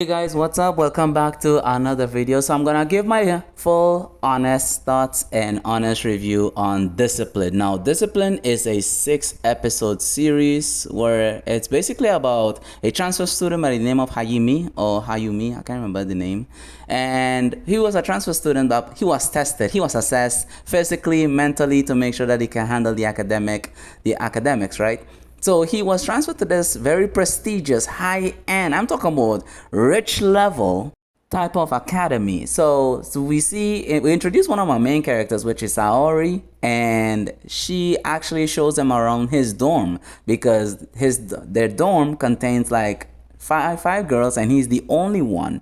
Hey guys, what's up? Welcome back to another video. So I'm gonna give my full honest thoughts and honest review on Discipline. Now, Discipline is a 6 episode series where it's basically about a transfer student by the name of Hayimi or Hayumi, I can't remember the name. And he was a transfer student, but he was tested, he was assessed physically, mentally to make sure that he can handle the academics, right? So he was transferred to this very prestigious, high-end, I'm talking about rich level type of academy. So we introduce one of our main characters, which is Saori, and she actually shows him around his dorm because their dorm contains like five girls, and he's the only one.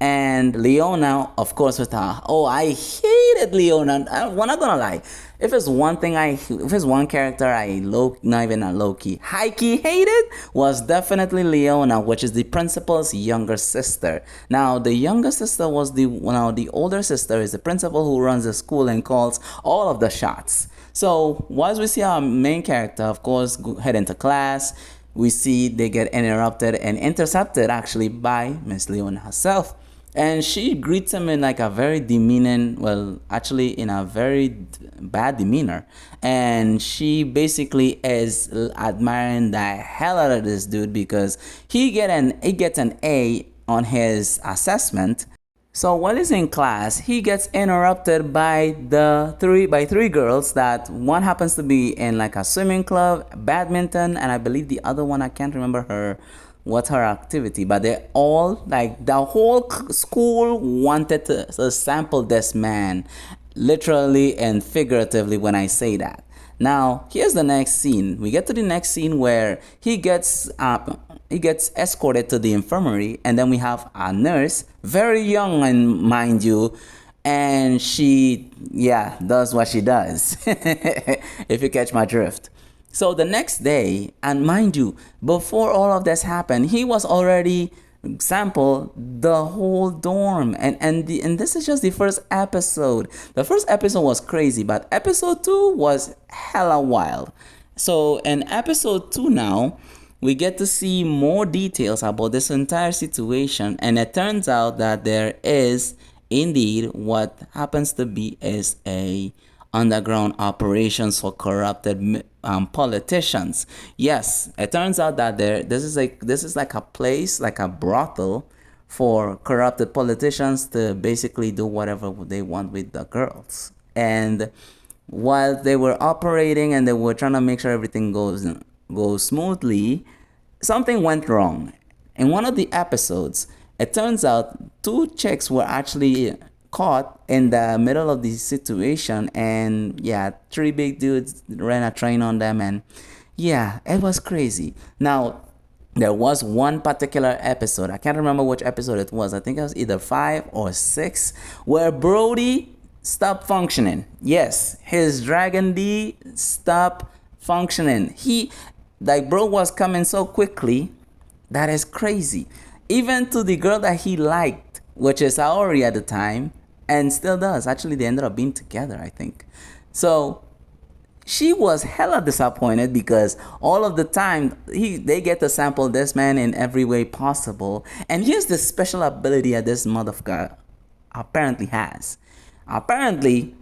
And Leona, of course, with her. Oh, I hated Leona. I'm not gonna lie. If it's one character not even a low key, high key hated was definitely Leona, which is the principal's younger sister. Now, the younger sister was the older sister is the principal who runs the school and calls all of the shots. So, once we see our main character, of course, head into class, we see they get interrupted and intercepted actually by Miss Leona herself. And she greets him in like a very demeaning, well, actually in a very bad demeanor. And she basically is admiring the hell out of this dude because he gets an A on his assessment. So while he's in class, he gets interrupted by three girls. That one happens to be in like a swimming club, badminton, and I believe the other one, I can't remember what's her activity, but they're all like the whole school wanted to sample this man, literally and figuratively when I say that. Now, here's the next scene. We get to the next scene where he gets escorted to the infirmary, and then we have a nurse, very young, and mind you, and she, yeah, does what she does. If you catch my drift. So the next day, and mind you, before all of this happened, he was already sample the whole dorm, and this is just the first episode. The first episode was crazy, but episode 2 was hella wild. So in episode 2 now, we get to see more details about this entire situation, and it turns out that there is indeed what happens to be is a underground operations for corrupted politicians. Yes, it turns out that this is like a place, like a brothel for corrupted politicians to basically do whatever they want with the girls. And while they were operating and they were trying to make sure everything goes smoothly, something went wrong. In one of the episodes, it turns out 2 chicks were actually caught in the middle of the situation, and yeah, 3 big dudes ran a train on them, and yeah, it was crazy. Now, there was one particular episode, I can't remember which episode it was, I think it was either 5 or 6, where Brody stopped functioning. Yes, his Dragon D stopped functioning. Bro was coming so quickly, that is crazy. Even to the girl that he liked, which is Saori at the time, and still does. Actually, they ended up being together, I think. So she was hella disappointed because all of the time they get to sample this man in every way possible. And here's the special ability that this motherfucker apparently has. Apparently,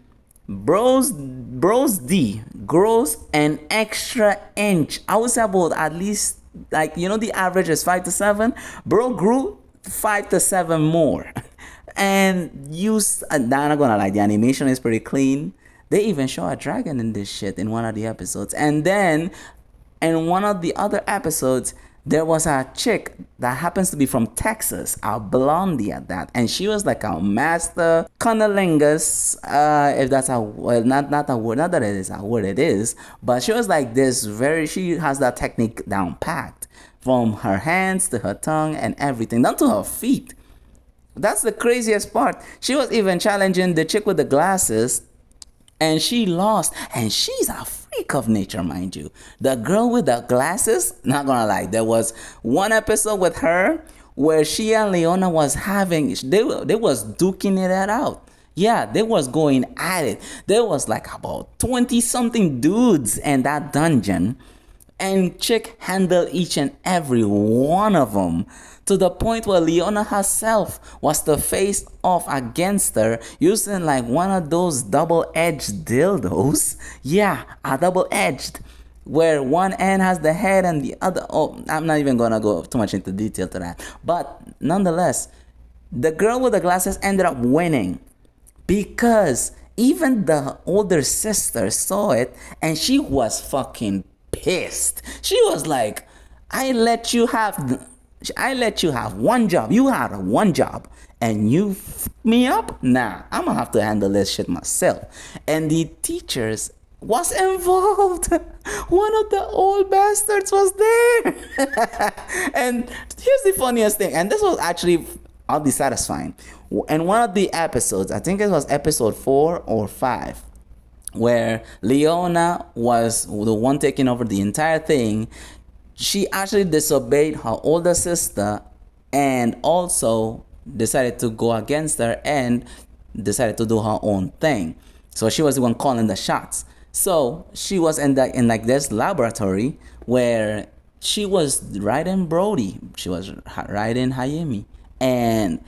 Bros D grows an extra inch. I would say about at least, like, the average is 5 to 7. Bro grew 5 to 7 more. And I'm not gonna lie, the animation is pretty clean. They even show a dragon in this shit in one of the episodes. And then in one of the other episodes, there was a chick that happens to be from Texas, a blondie at that, and she was like a master cunnilingus, if that's a well, not a word, not that it is a word, it is, but she was like she has that technique down packed, from her hands to her tongue and everything, down to her feet. That's the craziest part. She was even challenging the chick with the glasses, and she lost. And she's a freak of nature, mind you. The girl with the glasses, not gonna lie, there was one episode with her where she and Leona was they was duking it out. Yeah, they was going at it. There was like about 20 something dudes in that dungeon. And Chick handled each and every one of them to the point where Leona herself was to face off against her using like one of those double-edged dildos. Yeah, a double-edged, where one end has the head and the other. Oh, I'm not even gonna go too much into detail to that. But nonetheless, the girl with the glasses ended up winning because even the older sister saw it and she was fucking pissed. She was like, I let you have one job. You had one job and you me up? Nah, I'm gonna have to handle this shit myself. And the teachers was involved. One of the old bastards was there. And here's the funniest thing, and this was actually oddly satisfying. In one of the episodes, I think it was episode 4 or 5, where Leona was the one taking over the entire thing, she actually disobeyed her older sister and also decided to go against her and decided to do her own thing. So she was the one calling the shots. So she was in like this laboratory where she was riding Brody. She was riding Hayimi. And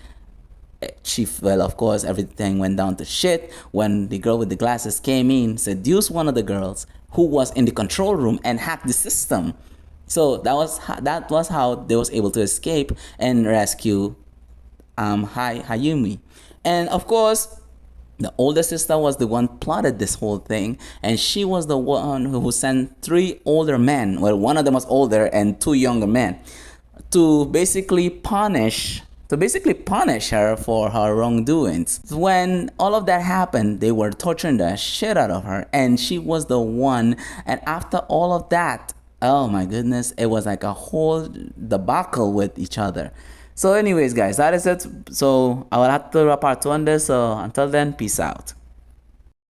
well, of course, everything went down to shit when the girl with the glasses came in, seduced one of the girls who was in the control room and hacked the system. So that was how they was able to escape and rescue Hayumi. And of course, the older sister was the one plotted this whole thing, and she was the one who sent 3 older men, well, one of them was older and 2 younger men, to basically punish her for her wrongdoings. When all of that happened, they were torturing the shit out of her, and she was the one. And after all of that, oh my goodness, it was like a whole debacle with each other. So anyways, guys, that is it. So I will have to wrap part 2 on this. So until then, peace out.